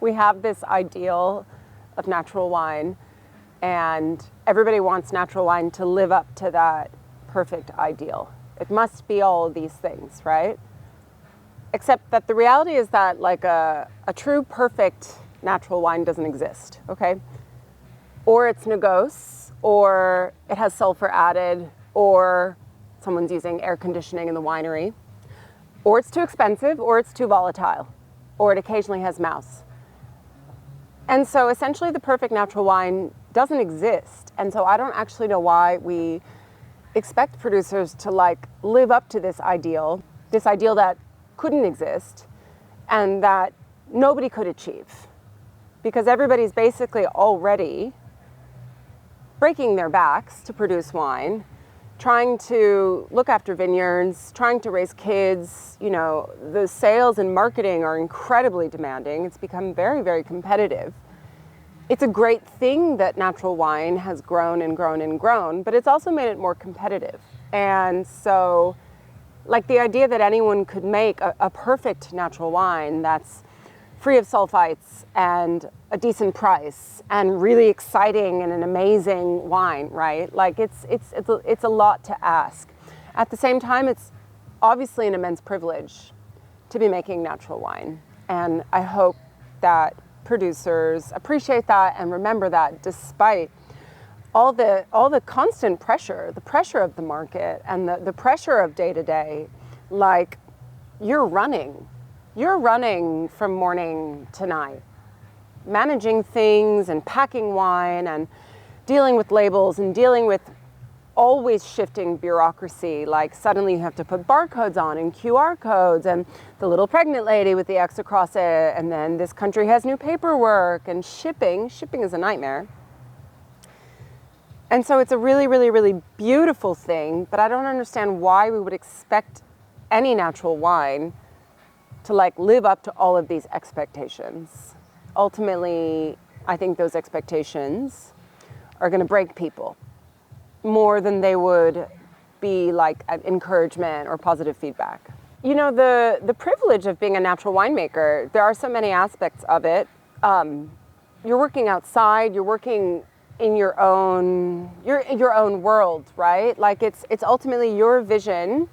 We have this ideal of natural wine, and everybody wants natural wine to live up to that perfect ideal. It must be all of these things, right? Except that the reality is that like a true perfect natural wine doesn't exist, okay? Or it's negoce, or it has sulfur added, or someone's using air conditioning in the winery, or it's too expensive, or it's too volatile, or it occasionally has mouse. And so essentially the perfect natural wine doesn't exist. And so I don't actually know why we expect producers to like live up to this ideal that couldn't exist and that nobody could achieve. Because everybody's basically already breaking their backs to produce wine, trying to look after vineyards, trying to raise kids. You know, the sales and marketing are incredibly demanding. It's become very, very competitive. It's a great thing that natural wine has grown and grown and grown, but it's also made it more competitive. And so, like the idea that anyone could make a perfect natural wine that's free of sulfites and a decent price and really exciting and an amazing wine, right? Like it's a lot to ask. At the same time, it's obviously an immense privilege to be making natural wine. And I hope that producers appreciate that and remember that despite all the constant pressure, the pressure of the market and the pressure of day to day, like you're running from morning to night, managing things and packing wine and dealing with labels and dealing with always shifting bureaucracy. Like suddenly you have to put barcodes on and QR codes and the little pregnant lady with the X across it. And then this country has new paperwork and shipping. Shipping is a nightmare. And so it's a really, really, really beautiful thing, but I don't understand why we would expect any natural wine to like live up to all of these expectations. Ultimately, I think those expectations are going to break people more than they would be like an encouragement or positive feedback. You know, the privilege of being a natural winemaker, there are so many aspects of it. You're working outside, you're working in your own world, right? Like it's ultimately your vision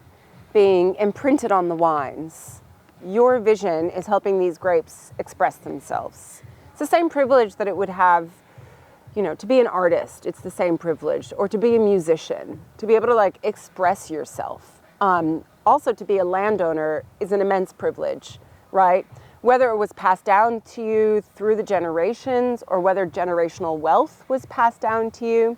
being imprinted on the wines. Your vision is helping these grapes express themselves. It's the same privilege that it would have, you know, to be an artist. It's the same privilege, or to be a musician, to be able to like express yourself. Also to be a landowner is an immense privilege, right? Whether it was passed down to you through the generations or whether generational wealth was passed down to you.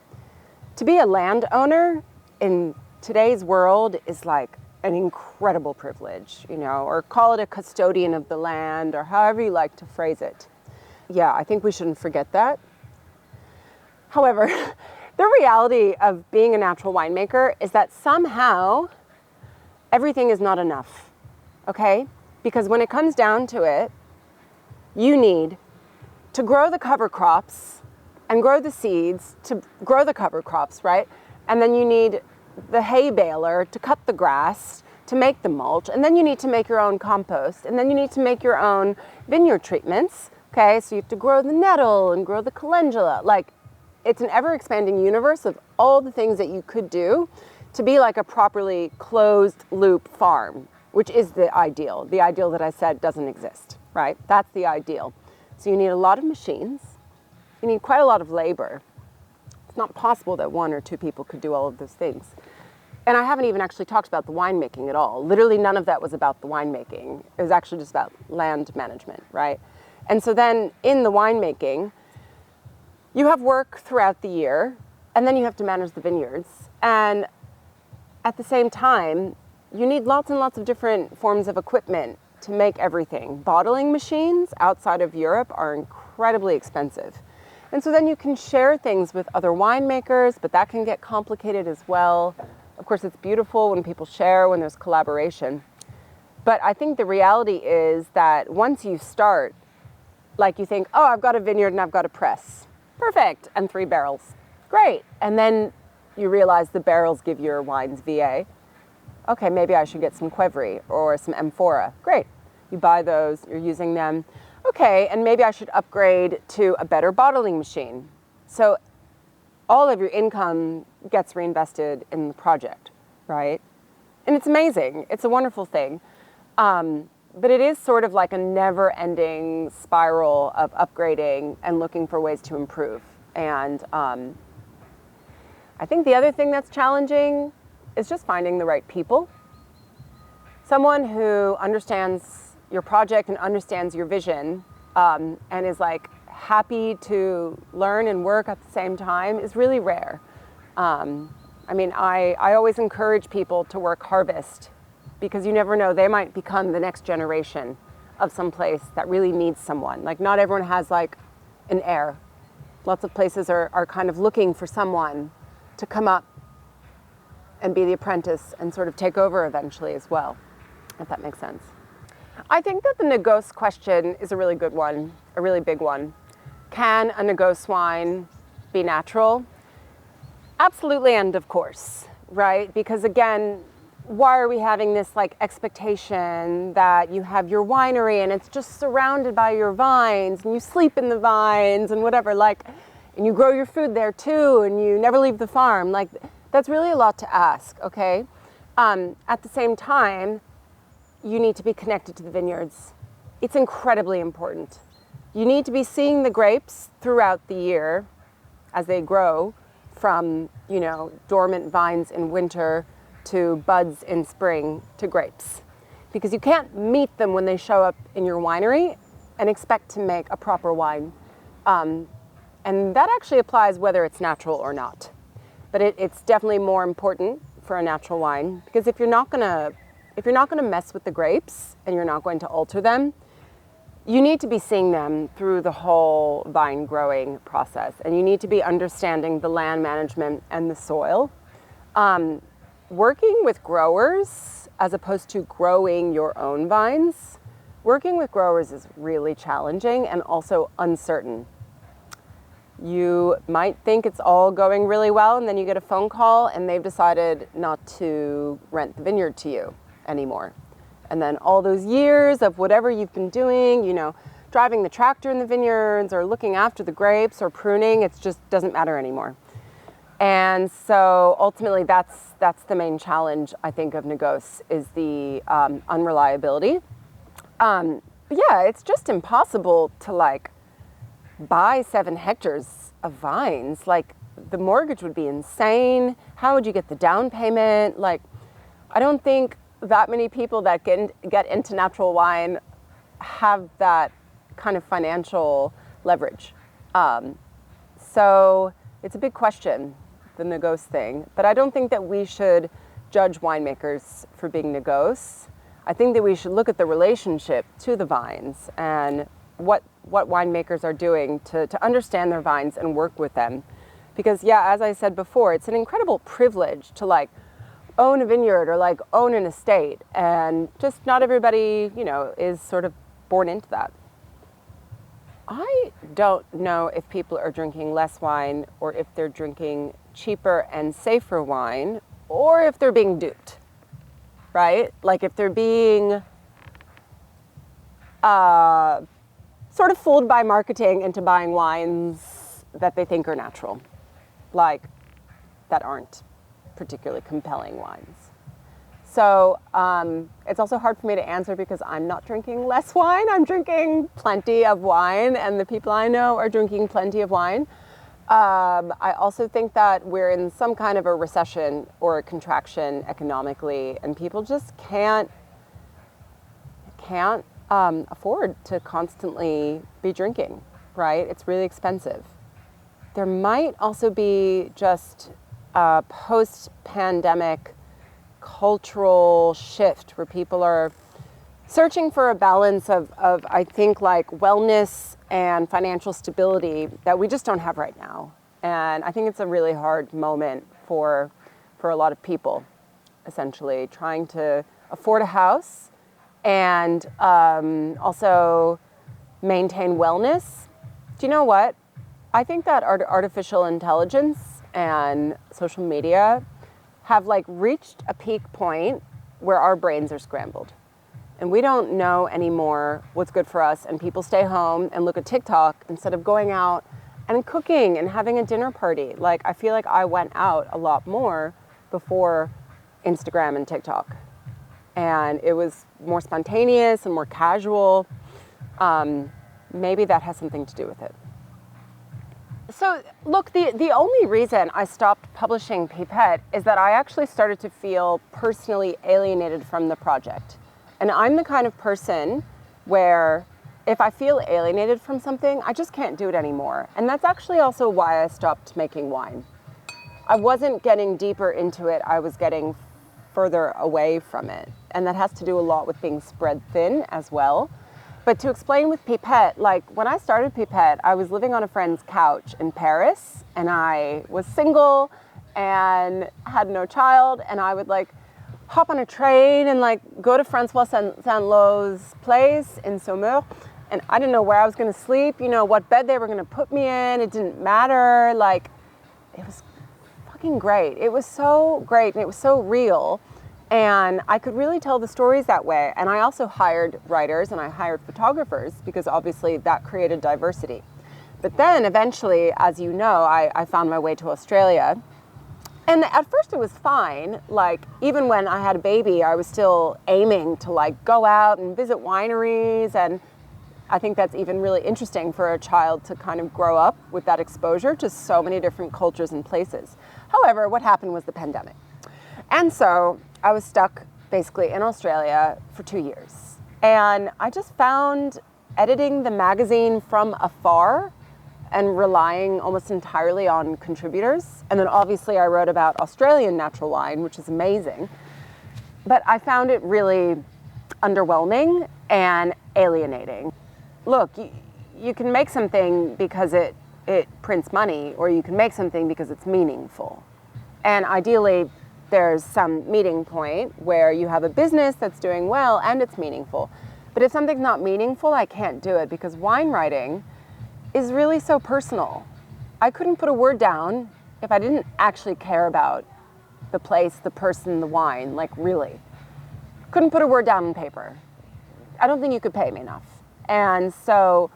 To be a landowner in today's world is like an incredible privilege, you know, or call it a custodian of the land or however you like to phrase it. Yeah, I think we shouldn't forget that. However, the reality of being a natural winemaker is that somehow everything is not enough, okay? Because when it comes down to it, you need to grow the cover crops and grow the seeds to grow the cover crops, right? And then you need the hay baler to cut the grass, to make the mulch, and then you need to make your own compost, and then you need to make your own vineyard treatments, okay? So you have to grow the nettle and grow the calendula. Like, it's an ever-expanding universe of all the things that you could do to be like a properly closed loop farm, which is the ideal that I said doesn't exist, right? That's the ideal. So you need a lot of machines. You need quite a lot of labor. It's not possible that one or two people could do all of those things. And I haven't even actually talked about the winemaking at all. Literally none of that was about the winemaking. It was actually just about land management, right? And so then in the winemaking, you have work throughout the year, and then you have to manage the vineyards. And at the same time, you need lots and lots of different forms of equipment to make everything. Bottling machines outside of Europe are incredibly expensive. And so then you can share things with other winemakers, but that can get complicated as well. Of course, it's beautiful when people share, when there's collaboration. But I think the reality is that once you start, like you think, oh, I've got a vineyard and I've got a press. Perfect. And 3 barrels. Great. And then you realize the barrels give your wines VA. Okay, maybe I should get some Qvevri or some Amphora. Great. You buy those, you're using them. okay, and maybe I should upgrade to a better bottling machine. So all of your income gets reinvested in the project, right? And it's amazing. It's a wonderful thing. But it is sort of like a never-ending spiral of upgrading and looking for ways to improve. And I think the other thing that's challenging is just finding the right people. Someone who understands your project and understands your vision and is like happy to learn and work at the same time is really rare. I mean, I always encourage people to work harvest, because you never know, they might become the next generation of some place that really needs someone. Like, not everyone has like an heir. Lots of places are kind of looking for someone to come up and be the apprentice and sort of take over eventually as well, if that makes sense. I think that the negoce question is a really good one, a really big one. Can a negoce wine be natural? Absolutely, and of course, right? Because again, why are we having this like expectation that you have your winery and it's just surrounded by your vines and you sleep in the vines and whatever, like, and you grow your food there too and you never leave the farm? Like, that's really a lot to ask, okay? At the same time, you need to be connected to the vineyards. It's incredibly important. You need to be seeing the grapes throughout the year as they grow from, you know, dormant vines in winter to buds in spring to grapes. Because you can't meet them when they show up in your winery and expect to make a proper wine. And that actually applies whether it's natural or not. But it's definitely more important for a natural wine, because if you're not gonna mess with the grapes and you're not going to alter them, you need to be seeing them through the whole vine growing process, and you need to be understanding the land management and the soil. Working with growers as opposed to growing your own vines, working with growers is really challenging and also uncertain. You might think it's all going really well, and then you get a phone call and they've decided not to rent the vineyard to you anymore. And then all those years of whatever you've been doing, you know, driving the tractor in the vineyards or looking after the grapes or pruning, it just doesn't matter anymore. And so ultimately that's the main challenge, I think, of negoce, is the unreliability. But yeah, it's just impossible to like buy 7 hectares of vines. Like, the mortgage would be insane. How would you get the down payment? Like, I don't think that many people that get into natural wine have that kind of financial leverage. So it's a big question, the negoce thing. But I don't think that we should judge winemakers for being negoce. I think that we should look at the relationship to the vines and what winemakers are doing to understand their vines and work with them. Because yeah, as I said before, it's an incredible privilege to like own a vineyard or like own an estate, and just not everybody, you know, is sort of born into that. I don't know if people are drinking less wine or if they're drinking cheaper and safer wine, or if they're being duped, right? Like, if they're being sort of fooled by marketing into buying wines that they think are natural, like, that aren't particularly compelling wines. So it's also hard for me to answer because I'm not drinking less wine. I'm drinking plenty of wine, and the people I know are drinking plenty of wine. I also think that we're in some kind of a recession or a contraction economically, and people just can't afford to constantly be drinking, right? It's really expensive. There might also be just a post-pandemic cultural shift where people are searching for a balance of I think, like, wellness and financial stability that we just don't have right now. And I think it's a really hard moment for a lot of people, essentially, trying to afford a house and also maintain wellness. Do you know what? I think that artificial intelligence and social media have like reached a peak point where our brains are scrambled. and we don't know anymore what's good for us, and people stay home and look at TikTok instead of going out and cooking and having a dinner party. Like, I feel like I went out a lot more before Instagram and TikTok, and it was more spontaneous and more casual. Maybe that has something to do with it. So look, the only reason I stopped publishing Pipette is that I actually started to feel personally alienated from the project. And I'm the kind of person where if I feel alienated from something, I just can't do it anymore. And that's actually also why I stopped making wine. I wasn't getting deeper into it, I was getting further away from it. And that has to do a lot with being spread thin as well. But to explain with Pipette, like when I started Pipette, I was living on a friend's couch in Paris, and I was single and had no child, and I would like hop on a train and like go to Francois Saint-Lô's place in Saumur, and I didn't know where I was gonna sleep, you know, what bed they were gonna put me in, it didn't matter, like it was fucking great. It was so great and it was so real. And I could really tell the stories that way. And I also hired writers and I hired photographers because obviously that created diversity. But then eventually, as you know, I found my way to Australia. And at first it was fine. Like even when I had a baby, I was still aiming to like go out and visit wineries. And I think that's even really interesting for a child to kind of grow up with that exposure to so many different cultures and places. However, what happened was the pandemic. And so I was stuck basically in Australia for 2 years. And I just found editing the magazine from afar and relying almost entirely on contributors. And then obviously I wrote about Australian natural wine, which is amazing. But I found it really underwhelming and alienating. Look, you can make something because it prints money, or you can make something because it's meaningful. And ideally, there's some meeting point where you have a business that's doing well and it's meaningful. But if something's not meaningful, I can't do it because wine writing is really so personal. I couldn't put a word down if I didn't actually care about the place, the person, the wine, like really. Couldn't put a word down on paper. I don't think you could pay me enough. And so,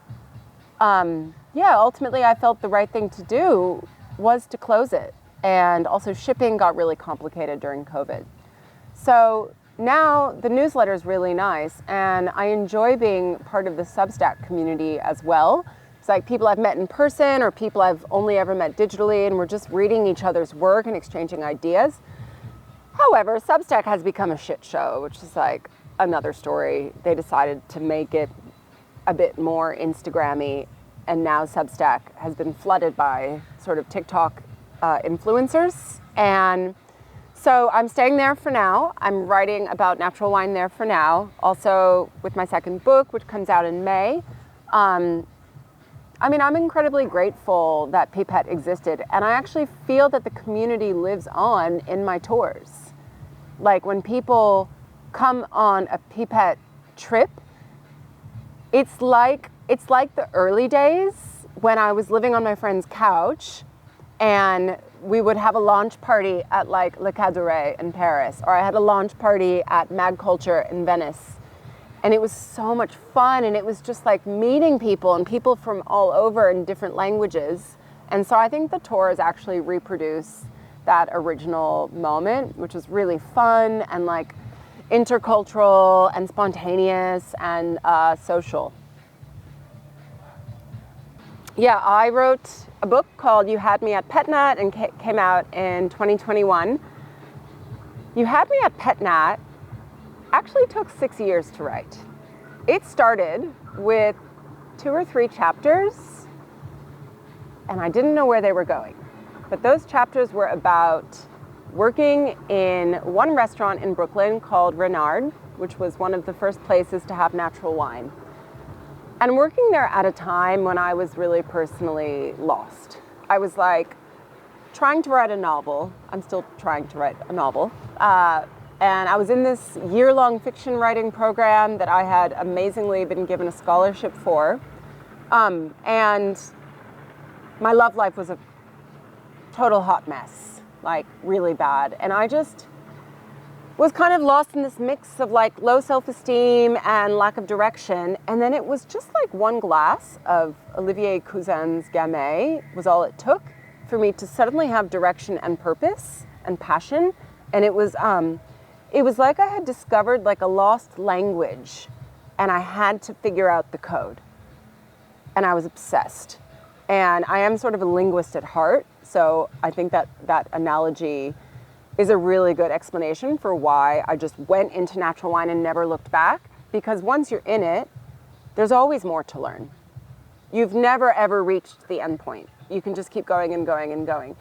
ultimately I felt the right thing to do was to close it. And also shipping got really complicated during COVID. So now the newsletter is really nice and I enjoy being part of the Substack community as well. It's like people I've met in person or people I've only ever met digitally, and we're just reading each other's work and exchanging ideas. However, Substack has become a shit show, which is like another story. They decided to make it a bit more Instagram-y, and now Substack has been flooded by sort of TikTok influencers. And so I'm staying there for now. I'm writing about natural wine there for now, also with my second book, which comes out in May. I'm incredibly grateful that Pipette existed, and I actually feel that the community lives on in my tours. Like when people come on a Pipette trip, it's like the early days when I was living on my friend's couch and we would have a launch party at like Le Cadre in Paris, or I had a launch party at Mag Culture in Venice. And it was so much fun, and it was just like meeting people and people from all over in different languages. And so I think the tours actually reproduce that original moment, which was really fun and like intercultural and spontaneous and social. Yeah, I wrote a book called You Had Me at Pét-Nat and came out in 2021. You Had Me at Pét-Nat actually took 6 years to write. It started with 2 or 3 chapters, and I didn't know where they were going. But those chapters were about working in one restaurant in Brooklyn called Renard, which was one of the first places to have natural wine. And working there at a time when I was really personally lost. I was like trying to write a novel. I'm still trying to write a novel. And I was in this year-long fiction writing program that I had amazingly been given a scholarship for. And my love life was a total hot mess, like really bad. And I just was kind of lost in this mix of like low self-esteem and lack of direction. And then it was just like one glass of Olivier Cousin's Gamay was all it took for me to suddenly have direction and purpose and passion. And it was like I had discovered like a lost language, and I had to figure out the code. And I was obsessed. And I am sort of a linguist at heart, so I think that that analogy is a really good explanation for why I just went into natural wine and never looked back. Because once you're in it, there's always more to learn. You've never ever reached the end point. You can just keep going and going and going.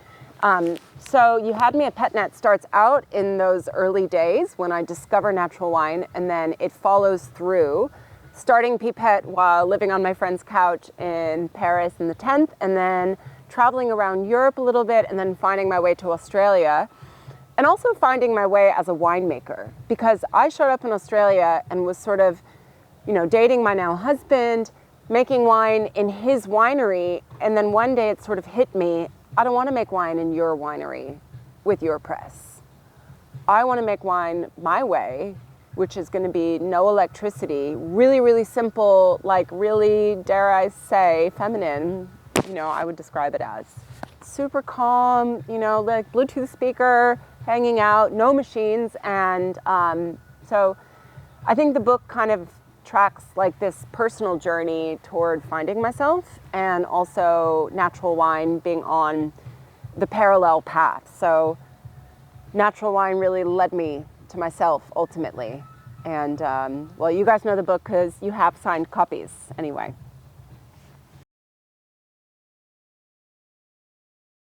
So You Had Me at Pét-Nat starts out in those early days when I discover natural wine, and then it follows through, starting Pipette while living on my friend's couch in Paris in the 10th, and then traveling around Europe a little bit, and then finding my way to Australia, and also finding my way as a winemaker, because I showed up in Australia and was sort of, dating my now husband, making wine in his winery, and then one day it sort of hit me, I don't want to make wine in your winery with your press. I want to make wine my way, which is going to be no electricity, really, really simple, like really, dare I say, feminine, I would describe it as. Super calm, like Bluetooth speaker, hanging out, no machines. And so I think the book kind of tracks like this personal journey toward finding myself, and also natural wine being on the parallel path. So natural wine really led me to myself ultimately. And well, you guys know the book because you have signed copies anyway.